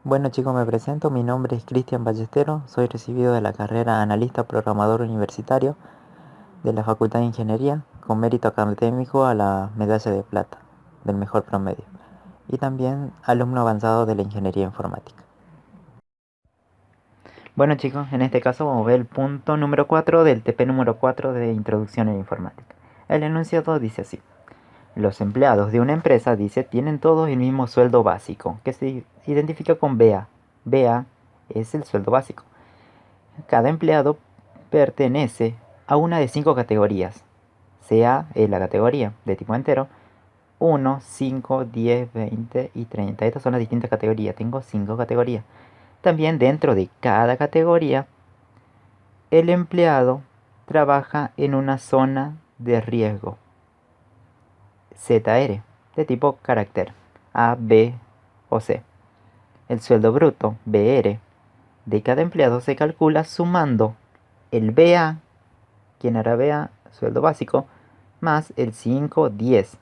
Bueno chicos, me presento, mi nombre es Cristian Ballestero, soy recibido de la carrera Analista Programador Universitario de la Facultad de Ingeniería con mérito académico a la medalla de plata del mejor promedio y también alumno avanzado de la Ingeniería Informática. Bueno chicos, en este caso vamos a ver el punto número 4 del TP número 4 de Introducción a la Informática. El enunciado dice así: los empleados de una empresa, dice, tienen todos el mismo sueldo básico, que se identifica con BA. BA es el sueldo básico. Cada empleado pertenece a una de 5 categorías. CA es la categoría de tipo entero. 1, 5, 10, 20 y 30. Estas son las distintas categorías. Tengo 5 categorías. También dentro de cada categoría, el empleado trabaja en una zona de riesgo. ZR, de tipo carácter. A, B o C. El sueldo bruto, BR, de cada empleado se calcula sumando el BA, quien hará BA, sueldo básico, más el 5, 10,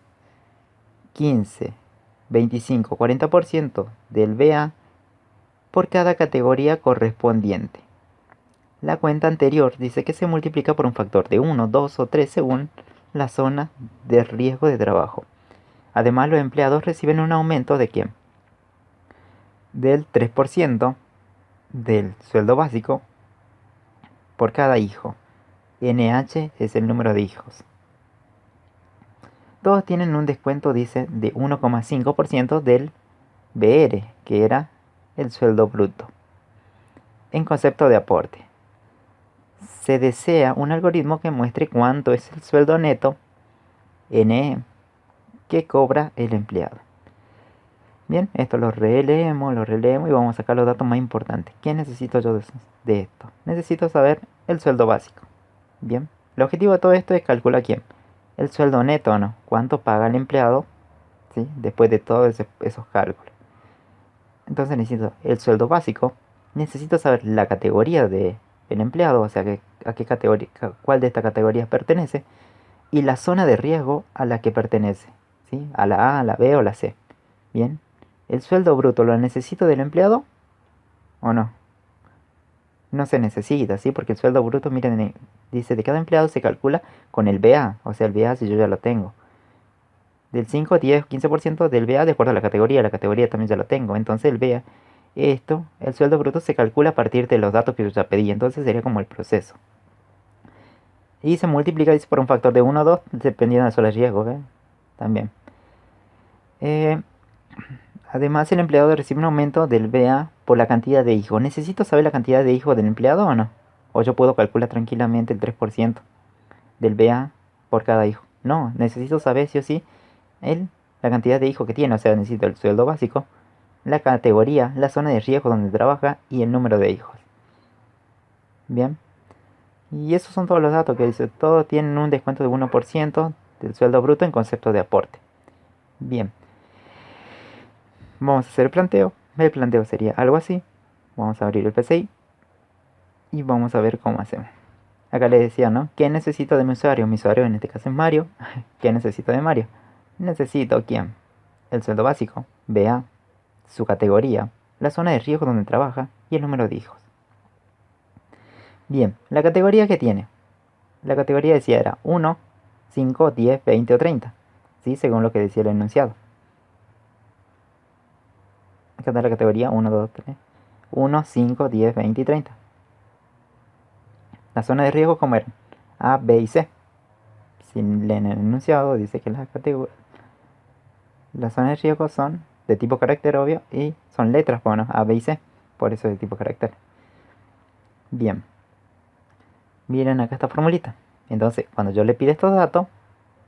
15, 25, 40% del BA por cada categoría correspondiente. La cuenta anterior dice que se multiplica por un factor de 1, 2 o 3 según la zona de riesgo de trabajo. Además, los empleados reciben un aumento de ¿quién? Del 3% del sueldo básico por cada hijo. NH es el número de hijos. Todos tienen un descuento, dice, de 1,5% del BR, que era el sueldo bruto. En concepto de aporte, se desea un algoritmo que muestre cuánto es el sueldo neto NE que cobra el empleado. Bien, esto lo releemos y vamos a sacar los datos más importantes. ¿Qué necesito yo de esto? Necesito saber el sueldo básico. Bien, el objetivo de todo esto es calcular quién. El sueldo neto, ¿no? ¿Cuánto paga el empleado? ¿Sí? Después de todos esos cálculos. Entonces necesito el sueldo básico. Necesito saber la categoría del empleado, o sea, a qué categoría, cuál de estas categorías pertenece. Y la zona de riesgo a la que pertenece. ¿Sí? A la A, a la B o la C. Bien. ¿El sueldo bruto lo necesito del empleado o no? No se necesita, ¿sí? Porque el sueldo bruto, miren, dice de cada empleado se calcula con el BA. O sea, el BA si yo ya lo tengo. Del 5, 10, 15% del BA de acuerdo a la categoría. La categoría también ya lo tengo. Entonces el BA, el sueldo bruto se calcula a partir de los datos que yo ya pedí. Entonces sería como el proceso. Y se multiplica, dice, por un factor de 1 o 2, dependiendo del suelo de riesgo, ¿ve? También. Eh, Además, el empleado recibe un aumento del BA por la cantidad de hijos. ¿Necesito saber la cantidad de hijos del empleado o no? O yo puedo calcular tranquilamente el 3% del BA por cada hijo. No, necesito saber sí o sí la cantidad de hijos que tiene. O sea, necesito el sueldo básico, la categoría, la zona de riesgo donde trabaja y el número de hijos. Bien. Y esos son todos los datos que dice. Todos tienen un descuento de 1% del sueldo bruto en concepto de aporte. Bien. Vamos a hacer el planteo. El planteo sería algo así. Vamos a abrir el PCI y vamos a ver cómo hacemos. Acá le decía, ¿no? ¿Qué necesito de mi usuario? Mi usuario en este caso es Mario. ¿Qué necesito de Mario? Necesito quién? El sueldo básico, BA, su categoría, la zona de riesgo donde trabaja y el número de hijos. Bien, la categoría que tiene. La categoría decía era 1, 5, 10, 20 o 30. ¿Sí? Según lo que decía el enunciado. Acá está la categoría 1, 2, 3. 1, 5, 10, 20 y 30. La zona de riesgo como eran A, B y C. Si leen el enunciado dice que las zonas de riesgo son de tipo carácter obvio y son letras, bueno, A, B y C. Por eso es de tipo carácter. Bien. Miren acá esta formulita. Entonces, cuando yo le pido estos datos,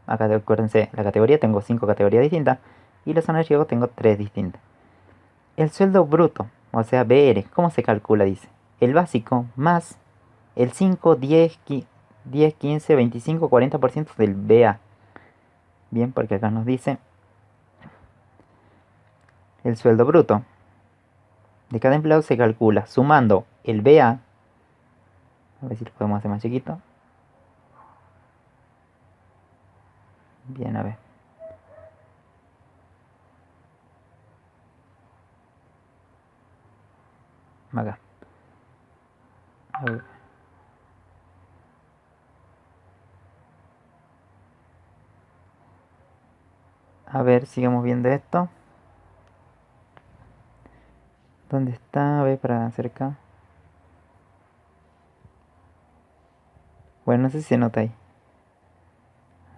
acá acuérdense, la categoría tengo 5 categorías distintas y la zona de riesgo tengo 3 distintas. El sueldo bruto, o sea, BR, ¿cómo se calcula? Dice, el básico más el 5, 10, 15, 25, 40% del BA. Bien, porque acá nos dice el sueldo bruto de cada empleado se calcula sumando el BA. A ver si lo podemos hacer más chiquito. Bien, a ver. Acá. A ver. A ver, sigamos viendo esto. ¿Dónde está? A ver, para acercar. Bueno, no sé si se nota ahí.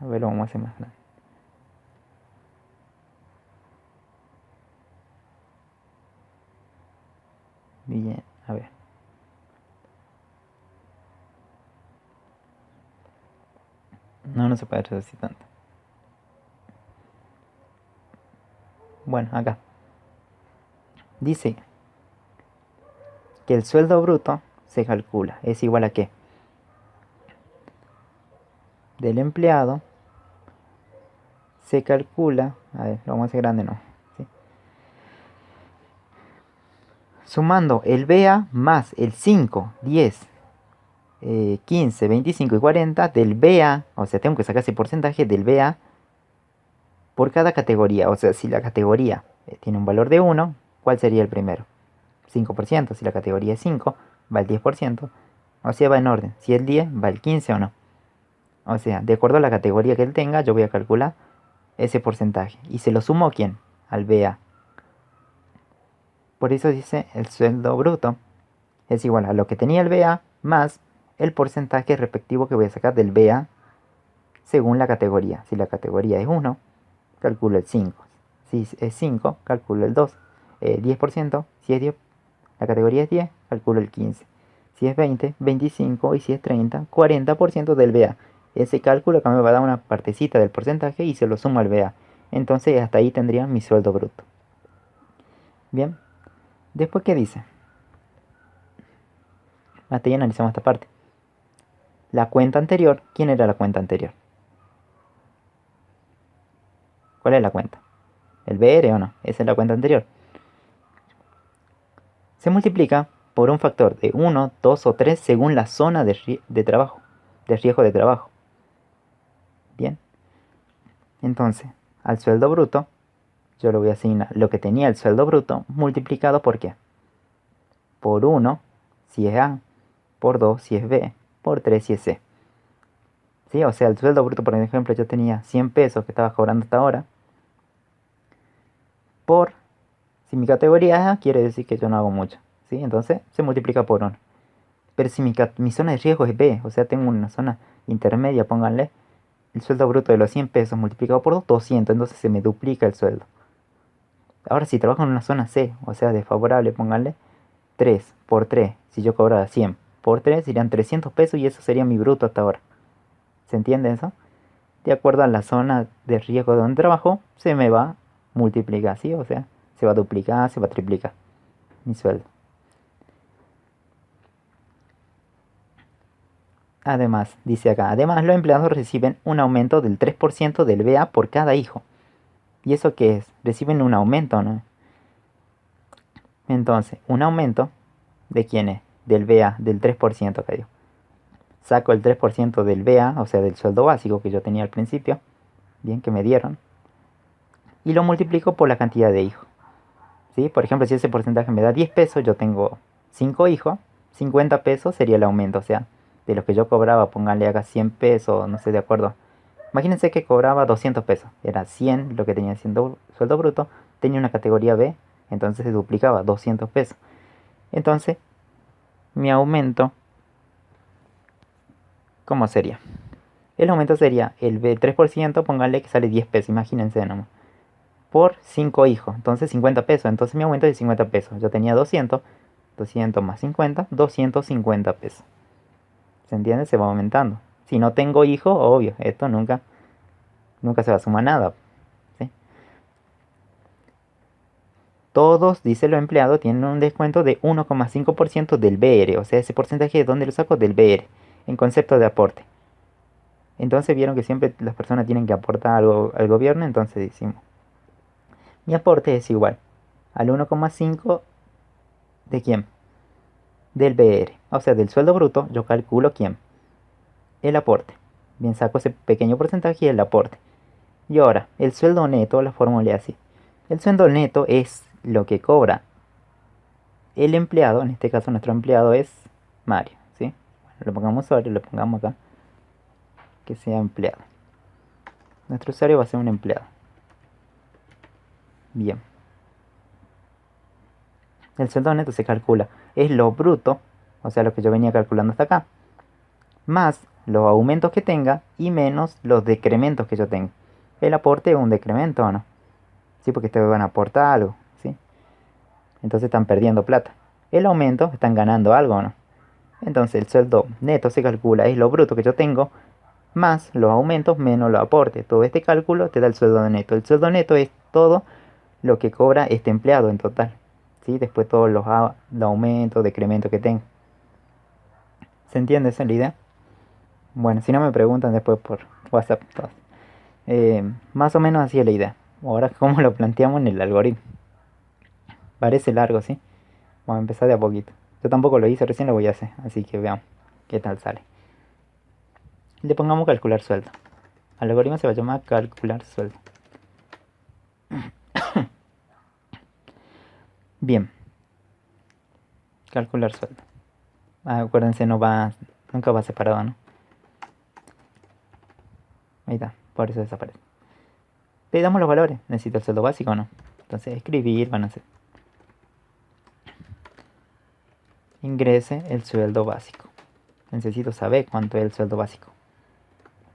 A ver, lo vamos a hacer más grande. Bien, a ver. No, no se puede reducir tanto. Bueno, acá. Dice que el sueldo bruto se calcula. Es igual a qué? Del empleado se calcula. A ver, lo vamos a hacer grande, no. ¿Sí? Sumando el BA más el 5, 10, 15, 25 y 40 del BA. O sea, tengo que sacar ese porcentaje del BA por cada categoría. O sea, si la categoría tiene un valor de 1, ¿cuál sería el primero? 5%. Si la categoría es 5, va el 10%. O sea, va en orden. Si es 10, va el 15 o no. O sea, de acuerdo a la categoría que él tenga, yo voy a calcular ese porcentaje. ¿Y se lo sumo a quién? Al BA. Por eso dice el sueldo bruto es igual a lo que tenía el BA más el porcentaje respectivo que voy a sacar del BA según la categoría. Si la categoría es 1, calculo el 5. Si es 5, calculo el 2. 10%, si es 10, la categoría es 10, calculo el 15. Si es 20, 25 y si es 30, 40% del BA. Ese cálculo acá me va a dar una partecita del porcentaje y se lo sumo al BA. Entonces hasta ahí tendría mi sueldo bruto. Bien. Después, ¿qué dice? Hasta ahí analizamos esta parte. La cuenta anterior. ¿Quién era la cuenta anterior? ¿Cuál es la cuenta? ¿El BR o no? Esa es la cuenta anterior. Se multiplica por un factor de 1, 2 o 3 según la zona de trabajo, de riesgo de trabajo. Bien. Entonces, al sueldo bruto, yo le voy a asignar lo que tenía el sueldo bruto multiplicado por ¿qué? Por 1 si es A, por 2 si es B, por 3 si es C. ¿Sí? O sea, el sueldo bruto, por ejemplo, yo tenía 100 pesos que estaba cobrando hasta ahora. Por, si mi categoría es A, quiere decir que yo no hago mucho. ¿Sí? Entonces se multiplica por 1. Pero si mi zona de riesgo es B, o sea, tengo una zona intermedia, pónganle, el sueldo bruto de los 100 pesos multiplicado por 2, 200, entonces se me duplica el sueldo. Ahora si trabajo en una zona C, o sea, desfavorable, pónganle 3 por 3, si yo cobrara 100 por 3 serían 300 pesos y eso sería mi bruto hasta ahora. ¿Se entiende eso? De acuerdo a la zona de riesgo de donde trabajo, se me va a multiplicar, ¿sí? O sea, se va a duplicar, se va a triplicar mi sueldo. Además, dice acá, además los empleados reciben un aumento del 3% del BA por cada hijo. ¿Y eso qué es? Reciben un aumento, ¿no? Entonces, un aumento, ¿de quién es? Del BA, del 3% que digo. Saco el 3% del BA, o sea, del sueldo básico que yo tenía al principio, bien, que me dieron, y lo multiplico por la cantidad de hijos. ¿Sí? Por ejemplo, si ese porcentaje me da 10 pesos, yo tengo 5 hijos, 50 pesos sería el aumento, o sea, de los que yo cobraba, pónganle acá 100 pesos, no sé, de acuerdo. Imagínense que cobraba 200 pesos, era 100 lo que tenía siendo sueldo bruto, tenía una categoría B, entonces se duplicaba 200 pesos. Entonces, mi aumento, ¿cómo sería? El aumento sería el B 3%, pónganle que sale 10 pesos, imagínense nomás, por 5 hijos, entonces 50 pesos, entonces mi aumento es de 50 pesos, yo tenía 200, 200 más 50, 250 pesos. ¿Se entiende? Se va aumentando. Si no tengo hijos, obvio, esto nunca se va a sumar nada. ¿Sí? Todos, dice los empleados, tienen un descuento de 1,5% del BR. O sea, ese porcentaje, ¿de dónde lo saco? Del BR, en concepto de aporte. Entonces vieron que siempre las personas tienen que aportar algo al gobierno, entonces decimos, mi aporte es igual al 1,5 de quién? Del BR. O sea, del sueldo bruto, yo calculo quién? El aporte. Bien, saco ese pequeño porcentaje y el aporte. Y ahora, el sueldo neto, la fórmula es así. El sueldo neto es lo que cobra el empleado, en este caso nuestro empleado es Mario, ¿sí? Bueno, le pongamos usuario, le pongamos acá que sea empleado. Nuestro usuario va a ser un empleado. Bien. El sueldo neto se calcula, es lo bruto, o sea, lo que yo venía calculando hasta acá, más los aumentos que tenga y menos los decrementos que yo tenga. El aporte es un decremento, ¿o no? Sí, porque ustedes van a aportar algo, ¿sí? Entonces están perdiendo plata. El aumento, están ganando algo, ¿o no? Entonces el sueldo neto se calcula, es lo bruto que yo tengo, más los aumentos menos los aportes. Todo este cálculo te da el sueldo neto. El sueldo neto es todo lo que cobra este empleado en total, ¿sí? Después todos los aumentos, decrementos que tenga. ¿Se entiende esa la idea? Bueno, si no me preguntan después por WhatsApp. Más o menos así es la idea. Ahora, ¿cómo lo planteamos en el algoritmo? Parece largo, ¿sí? Vamos a empezar de a poquito. Yo tampoco lo hice, recién lo voy a hacer. Así que veamos qué tal sale. Le pongamos calcular sueldo. Al algoritmo se va a llamar calcular sueldo. Bien. Calcular sueldo. Acuérdense, nunca va separado, ¿no? Ahí está, por eso desaparece. Le damos los valores. Necesito el sueldo básico o no. Entonces escribir van a ser. Ingrese el sueldo básico. Necesito saber cuánto es el sueldo básico.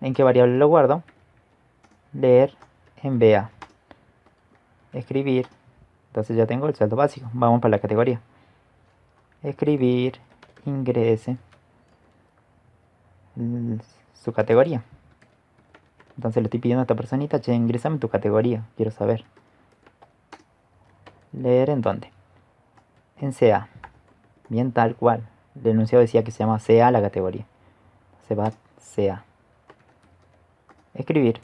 ¿En qué variable lo guardo? Leer en BA. Escribir. Entonces ya tengo el sueldo básico. Vamos para la categoría. Escribir. Ingrese su categoría. Entonces le estoy pidiendo a esta personita, che, ingrésame tu categoría. Quiero saber. Leer en dónde. En CA. Bien tal cual. El enunciado decía que se llama CA la categoría. Se va CA. Escribir.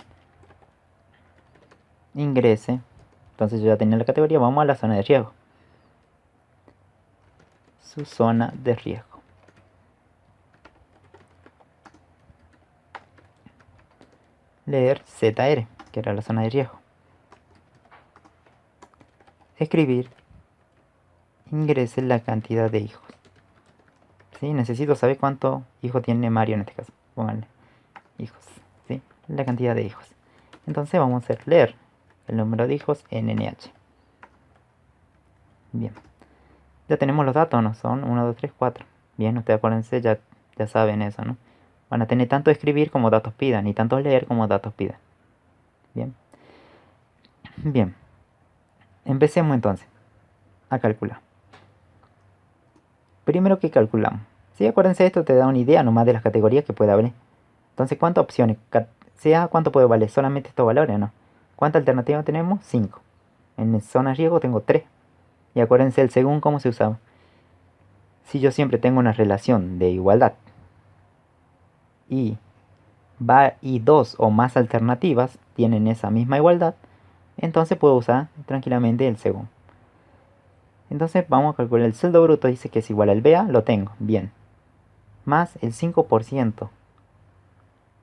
Ingrese. Entonces yo ya tenía la categoría. Vamos a la zona de riesgo. Su zona de riesgo. Leer ZR, que era la zona de riesgo. Escribir. Ingrese la cantidad de hijos. ¿Sí? Necesito saber cuántos hijos tiene Mario en este caso. Pónganle hijos. ¿Sí? La cantidad de hijos. Entonces vamos a hacer leer el número de hijos en NH. Bien. Ya tenemos los datos, ¿no? Son 1, 2, 3, 4. Bien, ustedes acuérdense, ya saben eso, ¿no? Van a tener tanto escribir como datos pidan y tanto leer como datos pidan. Bien. Bien. Empecemos entonces a calcular. Primero que calculamos. Sí, acuérdense, esto te da una idea nomás de las categorías que puede haber. Entonces, ¿cuántas opciones? Sea, ¿cuánto puede valer? Solamente estos valores, ¿no? ¿Cuántas alternativas tenemos? 5. En zona de riesgo tengo 3. Y acuérdense el según cómo se usaba. Si yo siempre tengo una relación de igualdad y dos o más alternativas tienen esa misma igualdad, entonces puedo usar tranquilamente el según. Entonces vamos a calcular el sueldo bruto, dice que es igual al BA, lo tengo, bien. Más el 5%.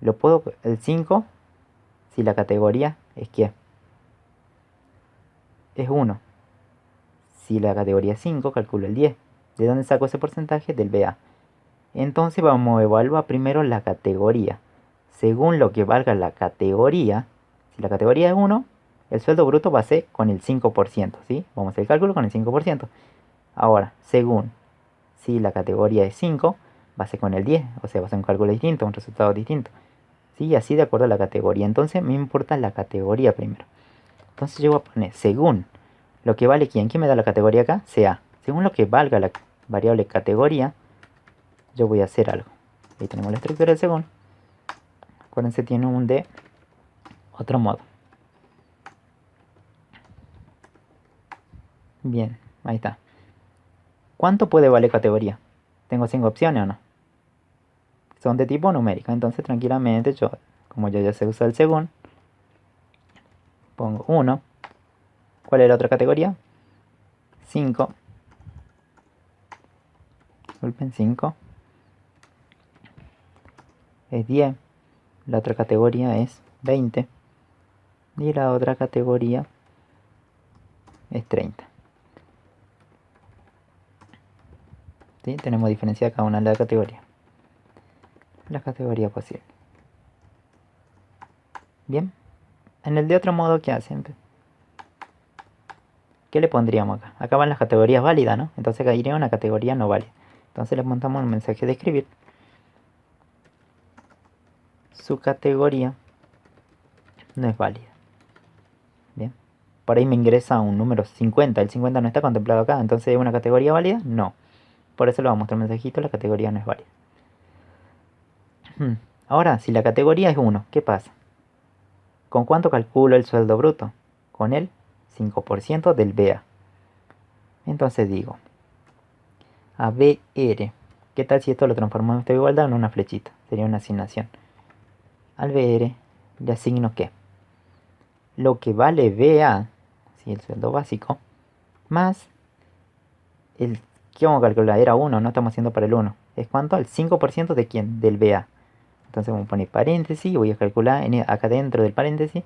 Lo puedo, el 5, si la categoría es ¿qué? Es 1. Si la categoría es 5, calculo el 10. ¿De dónde saco ese porcentaje? Del BA. Entonces vamos a evaluar primero la categoría. Según lo que valga la categoría, si la categoría es 1, el sueldo bruto va a ser con el 5%, ¿sí? Vamos a hacer el cálculo con el 5%. Ahora, según si la categoría es 5, va a ser con el 10, o sea, va a ser un cálculo distinto, un resultado distinto. ¿Sí? Así de acuerdo a la categoría. Entonces me importa la categoría primero. Entonces yo voy a poner según lo que vale ¿quién? ¿Quién me da la categoría acá? CA. Según lo que valga la variable categoría, yo voy a hacer algo. Ahí tenemos la estructura del según. Acuérdense, tiene un de otro modo. Bien, ahí está. ¿Cuánto puede valer categoría? ¿Tengo 5 opciones o no? Son de tipo numérica, entonces tranquilamente yo, como yo ya sé usar el según, pongo 1. ¿Cuál es la otra categoría? 5. Disculpen, 5. Es 10. La otra categoría es 20. Y la otra categoría es 30. ¿sí? Tenemos diferenciada cada una de las categorías. La categoría posible. Bien. En el de otro modo, ¿qué hacen? ¿Qué le pondríamos acá? Acá van las categorías válidas, ¿no? Entonces acá iría una categoría no válida. Entonces le montamos un mensaje de escribir. Su categoría no es válida. Bien. Por ahí me ingresa un número 50. El 50 no está contemplado acá. Entonces, ¿es una categoría válida? No. Por eso le vamos a mostrar un mensajito. La categoría no es válida. Ahora, si la categoría es 1, ¿qué pasa? ¿Con cuánto calculo el sueldo bruto? Con el 5% del BA. Entonces digo, ABR. ¿Qué tal si esto lo transformamos esta igualdad en una flechita? Sería una asignación. Al BR le asigno ¿qué? Lo que vale BA, si el sueldo básico, más el que vamos a calcular, era 1, no estamos haciendo para el 1. ¿Es cuánto? El 5% de quién? Del BA. Entonces vamos a poner paréntesis y voy a calcular acá dentro del paréntesis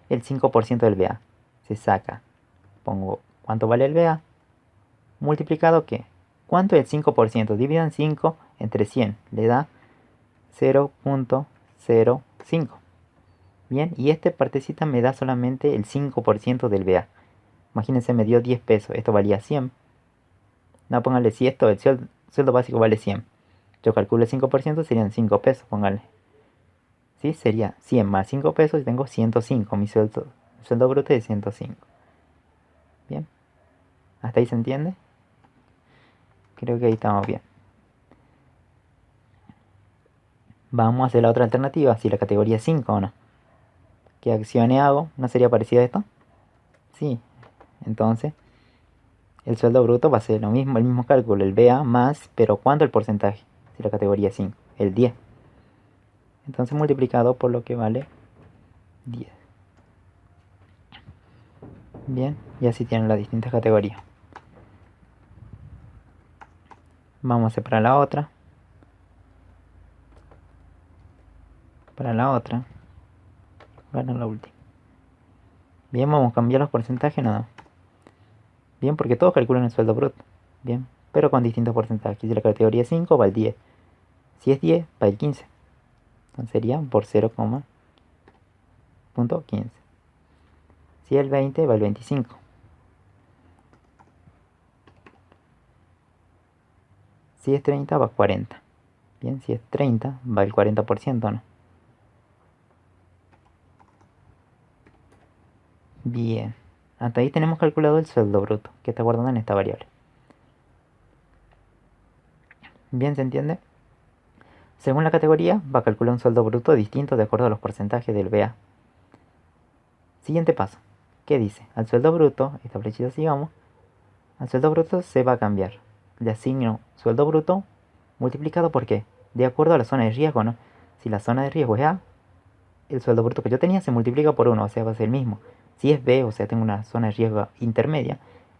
el 5% del BA. Se saca. Pongo cuánto vale el BA. Multiplicado ¿qué? ¿Cuánto es el 5%? Dividan 5 entre 100. Le da 0.05. Bien, y esta partecita me da solamente el 5% del BA. Imagínense, me dio 10 pesos. Esto valía 100. No, póngale si esto, el sueldo básico vale 100. Yo calculo el 5%, serían 5 pesos, póngale. ¿Sí? Sería 100 más 5 pesos y tengo 105. Mi sueldo bruto es 105. Bien. ¿Hasta ahí se entiende? Creo que ahí estamos bien. Vamos a hacer la otra alternativa, si la categoría es 5 o no. ¿Qué acciones hago? ¿No sería parecido a esto? Sí. Entonces, el sueldo bruto va a ser lo mismo, el mismo cálculo, el BA más, pero ¿cuánto el porcentaje? Si la categoría es 5, el 10. Entonces multiplicado por lo que vale 10. Bien, y así tienen las distintas categorías. Vamos a separar la otra. Para la otra. Bueno, la última. Bien, vamos a cambiar los porcentajes nada. Bien, porque todos calculan el sueldo bruto. Bien, pero con distintos porcentajes. Si la categoría es 5 va el 10. Si es 10 va el 15. Entonces sería por 0,15. Si es el 20 va el 25. Si es 30 va 40. Bien, si es 30 va el 40%, ¿no? Bien, hasta ahí tenemos calculado el sueldo bruto, que está guardado en esta variable. Bien, ¿se entiende? Según la categoría, va a calcular un sueldo bruto distinto de acuerdo a los porcentajes del BA. Siguiente paso. ¿Qué dice? Al sueldo bruto, esta flechita sigamos, al sueldo bruto se va a cambiar. Le asigno sueldo bruto multiplicado por qué? De acuerdo a la zona de riesgo, ¿no? Si la zona de riesgo es A, el sueldo bruto que yo tenía se multiplica por 1, o sea, va a ser el mismo. Si es B, o sea, tengo una zona de riesgo intermedia,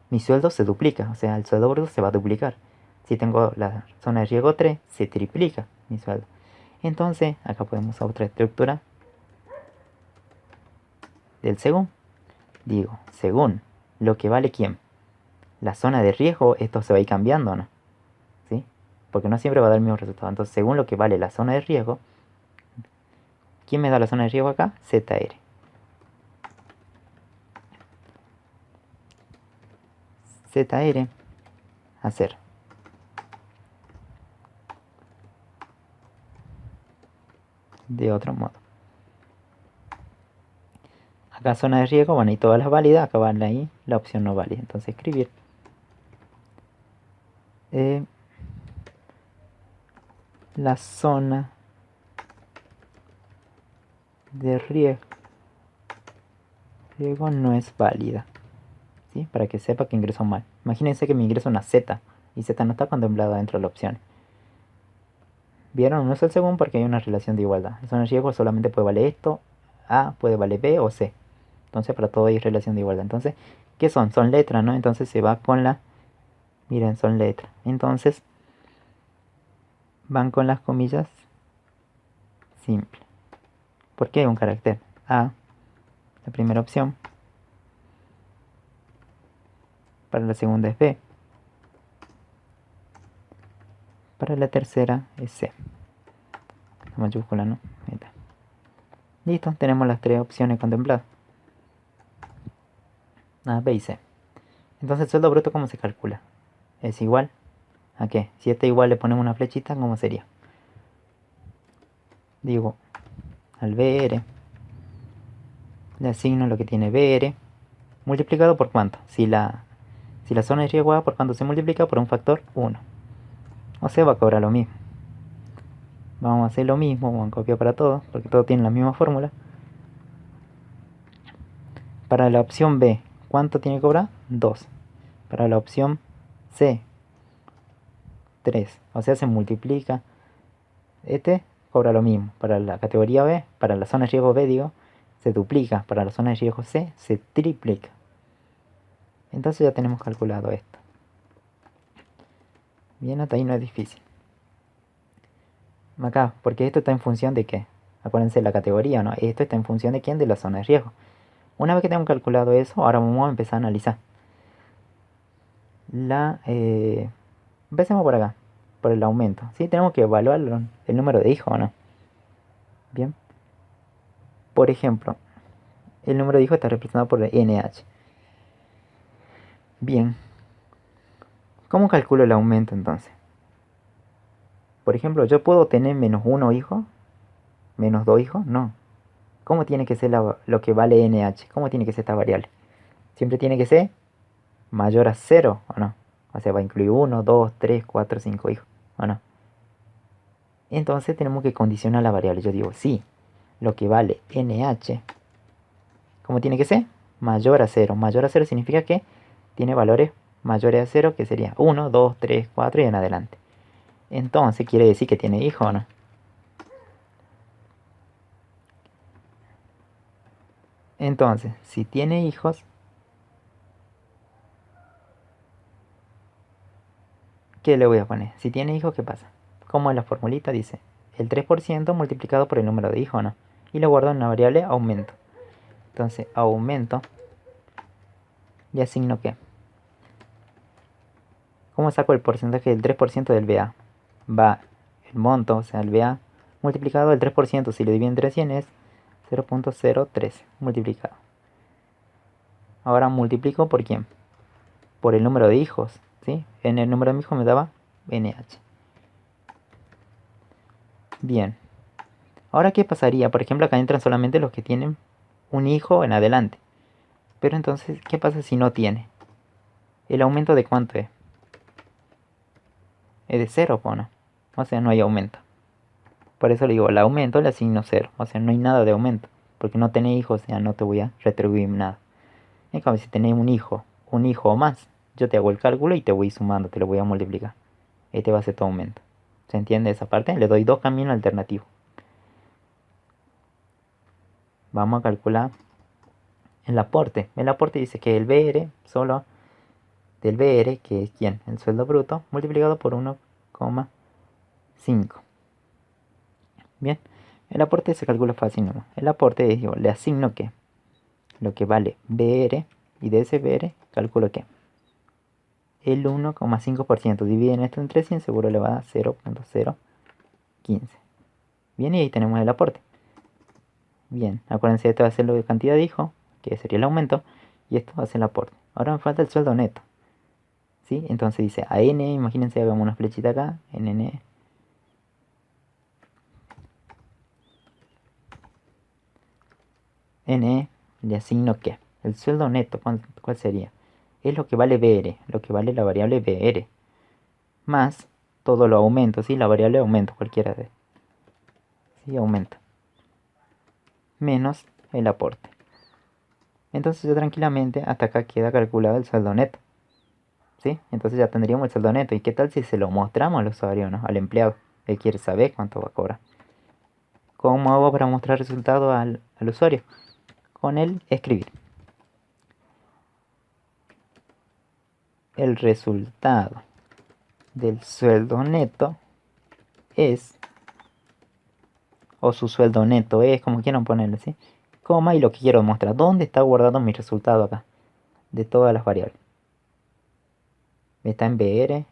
mi sueldo se duplica, o sea, el sueldo bruto se va a duplicar. Si tengo la zona de riesgo 3, se triplica mi sueldo. Entonces, acá podemos usar otra estructura del según. Digo, según lo que vale quién. La zona de riesgo, esto se va a ir cambiando, ¿no? ¿Sí? Porque no siempre va a dar el mismo resultado. Entonces, según lo que vale la zona de riesgo, ¿quién me da la zona de riesgo acá? ZR. ZR, hacer. De otro modo. Acá zona de riesgo van a ir todas las válidas, acá van ahí la opción no válida. Entonces escribir la zona de riesgo no es válida. ¿Sí? Para que sepa que ingresó mal. Imagínense que me ingreso una Z y Z no está contemplada dentro de la opción. ¿Vieron? No es el según porque hay una relación de igualdad. La zona de riesgo solamente puede valer esto, A puede valer B o C. Entonces para todo hay relación de igualdad. Entonces, ¿qué son? Son letras, ¿no? Entonces se va con la... Miren, son letras. Entonces, van con las comillas simple. ¿Por qué un carácter? A, la primera opción. Para la segunda es B. Para la tercera es C. La mayúscula, ¿no? Ahí está. Listo, tenemos las tres opciones contempladas. A, B y C. Entonces el sueldo bruto, ¿cómo se calcula? Es igual a qué. Si este igual le ponemos una flechita, ¿cómo sería? Digo, al BR le asigno lo que tiene BR multiplicado por cuánto. Si la zona de riesgo A, por cuánto se multiplica por un factor 1. O sea, va a cobrar lo mismo. Vamos a hacer lo mismo, vamos a copiar para todos, porque todos tienen la misma fórmula. Para la opción B, ¿cuánto tiene que cobrar? 2. Para la opción C, 3. O sea, se multiplica. Este cobra lo mismo. Para la categoría B, para la zona de riesgo B, digo, se duplica. Para la zona de riesgo C, se triplica. Entonces ya tenemos calculado esto. Bien, hasta ahí no es difícil. Acá, porque esto está en función de qué. Acuérdense la categoría, ¿no? Esto está en función de quién, de la zona de riesgo. Una vez que tenemos calculado eso, ahora vamos a empezar a analizar. Empecemos por acá, por el aumento. ¿Sí? Tenemos que evaluar el número de hijos, ¿o no? Bien. Por ejemplo, el número de hijos está representado por el NH. Bien. ¿Cómo calculo el aumento entonces? Por ejemplo, ¿yo puedo tener menos 1 hijo? ¿Menos 2 hijos? No. ¿Cómo tiene que ser lo que vale NH? ¿Cómo tiene que ser esta variable? Siempre tiene que ser mayor a 0, ¿o no? O sea, va a incluir 1, 2, 3, 4, 5 hijos, ¿o no? Entonces tenemos que condicionar la variable. Yo digo, sí, lo que vale NH, ¿cómo tiene que ser? Mayor a 0. Mayor a 0 significa que tiene valores mayores a 0, que sería 1, 2, 3, 4 y en adelante. Entonces quiere decir que tiene hijos, ¿o no? Entonces, si tiene hijos, ¿qué le voy a poner? Si tiene hijos, ¿qué pasa? Como en la formulita dice, el 3% multiplicado por el número de hijos, ¿no? Y lo guardo en una variable aumento. Entonces, aumento. ¿Y asigno qué? ¿Cómo saco el porcentaje del 3% del BA? Va el monto, o sea, el BA multiplicado el 3%, si lo dividen entre 100 es 0.03 multiplicado. Ahora multiplico por quién? Por el número de hijos, ¿sí? En el número de hijos me daba NH. Bien. Ahora, ¿qué pasaría? Por ejemplo, acá entran solamente los que tienen un hijo en adelante. Pero entonces, ¿qué pasa si no tiene? ¿El aumento de cuánto es? Es de 0, ¿o no? O sea, no hay aumento. Por eso le digo, el aumento le asigno 0. O sea, no hay nada de aumento. Porque no tenés hijos, o sea, no te voy a retribuir nada. En cambio, si tenés un hijo o más, yo te hago el cálculo y te voy sumando, te lo voy a multiplicar. Este va a ser tu aumento. ¿Se entiende esa parte? Le doy dos caminos alternativos. Vamos a calcular el aporte. El aporte dice que el BR, solo del BR, que es ¿quién? El sueldo bruto, multiplicado por 1,5. Bien, el aporte se calcula fácil nomás. El aporte es, yo le asigno que lo que vale BR, y de ese BR calculo que el 1,5%. Dividen esto entre 100, seguro le va a dar 0.015. Bien, y ahí tenemos el aporte. Bien, acuérdense, esto va a ser lo de cantidad de hijos, que sería el aumento, y esto va a ser el aporte. Ahora me falta el sueldo neto. ¿Sí? Entonces dice a n, imagínense, hagamos una flechita acá, en n. N le asigno ¿qué? El sueldo neto, ¿cuál sería? Es lo que vale BR, lo que vale la variable BR, más todo lo aumento, ¿sí? La variable aumento, cualquiera de. ¿Sí? Aumenta. Menos el aporte. Entonces ya tranquilamente hasta acá queda calculado el sueldo neto. ¿Sí? Entonces ya tendríamos el sueldo neto. ¿Y qué tal si se lo mostramos al usuario, ¿no? Al empleado? Él quiere saber cuánto va a cobrar. ¿Cómo hago para mostrar el resultado al usuario? Con el escribir. El resultado del sueldo neto es, o su sueldo neto es, como quieran ponerle, ¿sí? Coma, y lo que quiero mostrar, ¿dónde está guardado mi resultado acá? De todas las variables. Está en BR,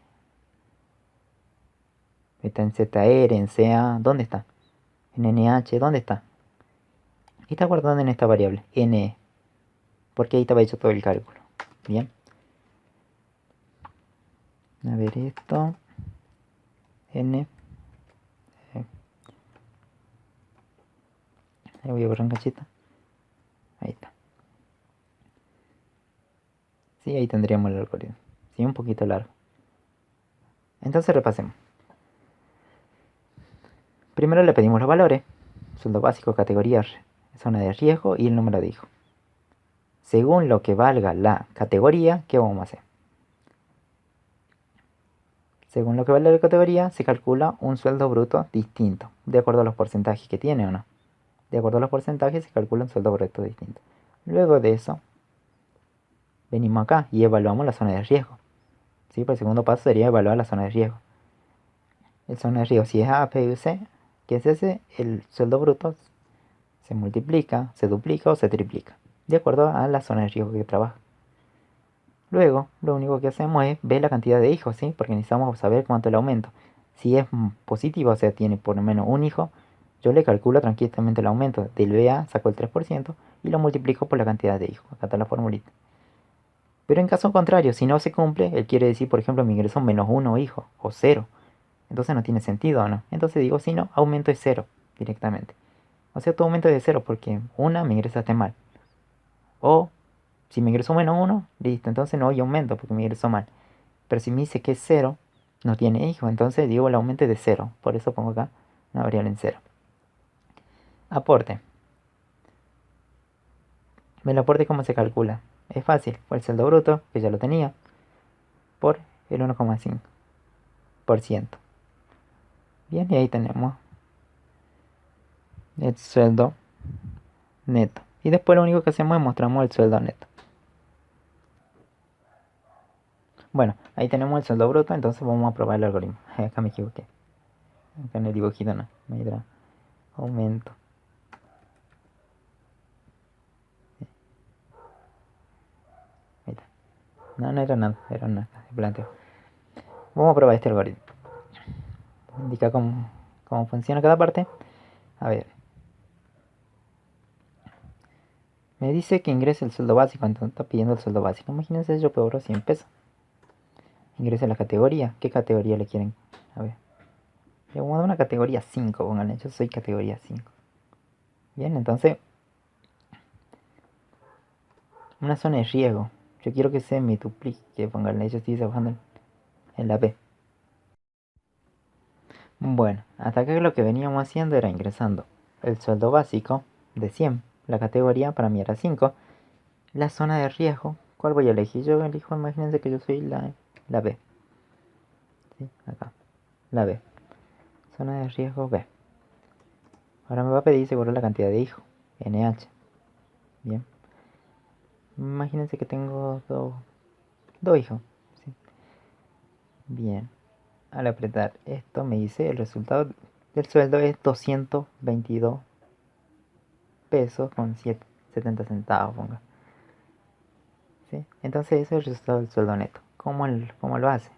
Está en ZR, en CA, ¿dónde está? En NH, ¿dónde está? Y está guardado en esta variable, NE, porque ahí estaba hecho todo el cálculo. Bien. A ver esto. N. Ahí voy a borrar un cachito. Ahí está. Sí, ahí tendríamos el algoritmo. Sí, un poquito largo. Entonces repasemos. Primero le pedimos los valores. Sueldo básico, categoría, zona de riesgo y el número de hijos. Según lo que valga la categoría, ¿qué vamos a hacer? Según lo que valga la categoría, se calcula un sueldo bruto distinto, de acuerdo a los porcentajes que tiene o no. De acuerdo a los porcentajes se calcula un sueldo bruto distinto. Luego de eso, venimos acá y evaluamos la zona de riesgo. ¿Sí? Pues el segundo paso sería evaluar la zona de riesgo. El zona de riesgo, si es A, B y C, ¿qué es ese? El sueldo bruto se multiplica, se duplica o se triplica, de acuerdo a la zona de riesgo que trabaja. Luego, lo único que hacemos es ver la cantidad de hijos, ¿sí? Porque necesitamos saber cuánto es el aumento. Si es positivo, o sea, tiene por lo menos un hijo, yo le calculo tranquilamente el aumento. Del BA saco el 3% y lo multiplico por la cantidad de hijos. Acá está la formulita. Pero en caso contrario, si no se cumple, él quiere decir, por ejemplo, mi ingreso menos uno hijo o cero. Entonces no tiene sentido, ¿o no? Entonces digo, si no, aumento es cero directamente. O sea, tu aumento es de cero porque una me ingresaste mal. O si me ingresó menos uno, listo, entonces no hay aumento porque me ingresó mal. Pero si me dice que es cero, no tiene hijo, entonces digo el aumento es de cero. Por eso pongo acá una variable en cero. Aporte. ¿El aporte cómo se calcula? Es fácil, fue el sueldo bruto, que ya lo tenía, por el 1,5%. Bien, y ahí tenemos el sueldo neto. Y después lo único que hacemos es mostramos el sueldo neto. Bueno, ahí tenemos el sueldo bruto, entonces vamos a probar el algoritmo. Acá me equivoqué. Acá en el dibujito no, me dirá aumento. Ahí está. No, no era nada, era nada, se planteó. Vamos a probar este algoritmo. Indica cómo funciona cada parte. A ver. Me dice que ingrese el sueldo básico, entonces está pidiendo el sueldo básico. Imagínense, yo cobro 100 pesos. Ingrese la categoría. ¿Qué categoría le quieren? A ver. Le voy a dar una categoría 5, pónganle. Yo soy categoría 5. Bien, entonces. Una zona de riesgo. Yo quiero que se me duplique, pónganle. Yo estoy trabajando en la B. Bueno, hasta acá lo que veníamos haciendo era ingresando el sueldo básico de 100. La categoría para mí era 5. La zona de riesgo, ¿cuál voy a elegir? Yo elijo, imagínense que yo soy la B. ¿Sí? Acá, la B. Zona de riesgo B. Ahora me va a pedir seguro la cantidad de hijos, NH. Bien. Imagínense que tengo dos hijos. ¿Sí? Bien. Al apretar esto me dice el resultado del sueldo es 222 pesos con 70 centavos, ponga. ¿Sí? Entonces ese es el resultado del sueldo neto. ¿Cómo lo hace?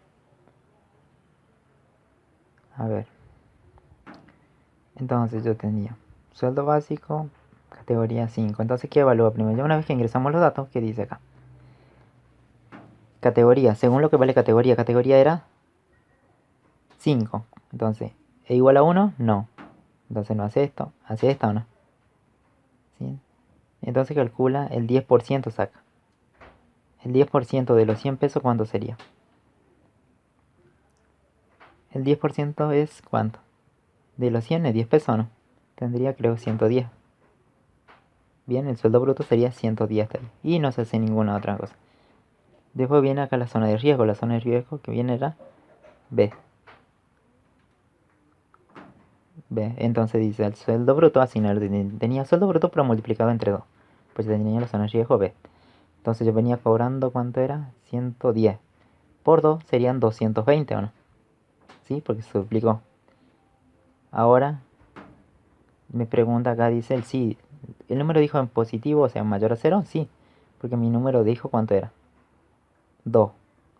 A ver. Entonces yo tenía sueldo básico, categoría 5. Entonces, ¿qué evalúa primero? Ya una vez que ingresamos los datos, ¿qué dice acá? Categoría, según lo que vale categoría era 5. Entonces, ¿es igual a 1? No. Entonces no hace esto. ¿Hace esta o no? ¿Sí? Entonces calcula el 10% saca. El 10% de los 100 pesos, ¿cuánto sería? El 10% es ¿cuánto? De los 100 es 10 pesos, ¿no? Tendría creo 110. Bien, el sueldo bruto sería 110 también. Y no se hace ninguna otra cosa. Después viene acá la zona de riesgo. La zona de riesgo que viene era B. B. Entonces dice el sueldo bruto, así no tenía sueldo bruto pero multiplicado entre 2. Pues tenía la zona de riesgo B. Entonces yo venía cobrando, ¿cuánto era? 110. Por 2 serían 220, ¿o no? ¿Sí? Porque se duplicó. Ahora me pregunta acá, dice el sí. ¿El número de hijos en positivo, o sea, mayor a 0? Sí. Porque mi número de hijos, ¿cuánto era? 2.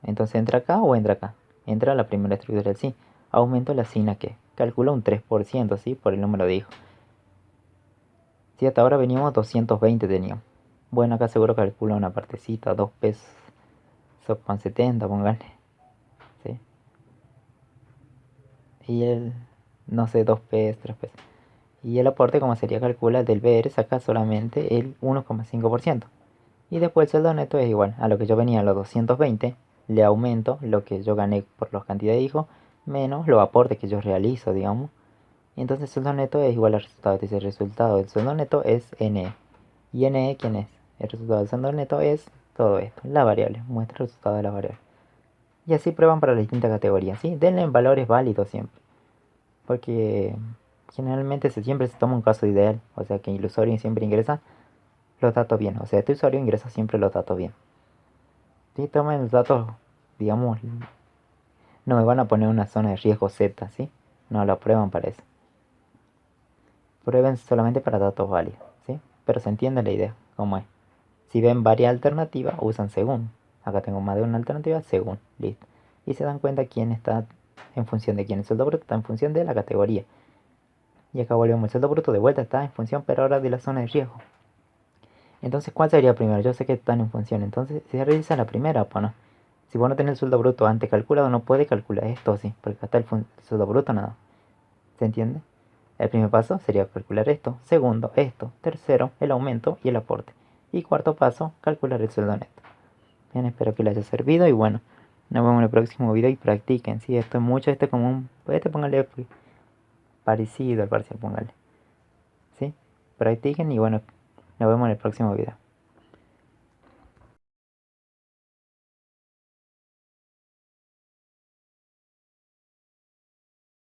Entonces, ¿entra acá o entra acá? Entra la primera estructura del sí. aumento le asigna que calcula un 3%, ¿sí? Por el número de hijos. Si hasta ahora veníamos 220 teníamos. Bueno, acá seguro calcula una partecita, 2 pesos. Son con 70, póngale. ¿Sí? Y el, no sé, 2 pesos, 3 pesos. Y el aporte, como sería, calcula del BR, saca solamente el 1,5%. Y después el sueldo neto es igual a lo que yo venía, a los 220, le aumento lo que yo gané por la cantidad de hijos, menos los aportes que yo realizo, digamos. Y entonces el sueldo neto es igual al resultado. Dice, el resultado del sueldo neto es NE. ¿Y NE quién es? El resultado del sueldo neto es todo esto, la variable, muestra el resultado de la variable. Y así prueban para las distintas categorías, ¿sí? Denle valores válidos siempre. Porque generalmente siempre se toma un caso ideal, o sea que el usuario siempre ingresa los datos bien, o sea, este usuario ingresa siempre los datos bien. Si tomen los datos, digamos, no me van a poner una zona de riesgo Z, ¿sí? No lo prueban para eso. Prueben solamente para datos válidos, ¿sí? Pero se entiende la idea, cómo es. Si ven varias alternativas, usan según. Acá tengo más de una alternativa, según, listo. Y se dan cuenta quién está en función de quién. El sueldo bruto está en función de la categoría. Y acá volvemos, el sueldo bruto de vuelta está en función, pero ahora de la zona de riesgo. Entonces, ¿cuál sería primero? Yo sé que están en función. Entonces, se realiza la primera, pues no. Si vos no tenés el sueldo bruto antes calculado, no puedes calcular esto, sí. Porque acá está el sueldo bruto nada. ¿Se entiende? El primer paso sería calcular esto. Segundo, esto. Tercero, el aumento y el aporte. Y cuarto paso, calcular el sueldo neto. Bien, espero que les haya servido y bueno, nos vemos en el próximo video y practiquen. Si esto es mucho, este como un... Este póngale parecido al parcial, póngale. ¿Sí? Practiquen y bueno, nos vemos en el próximo video.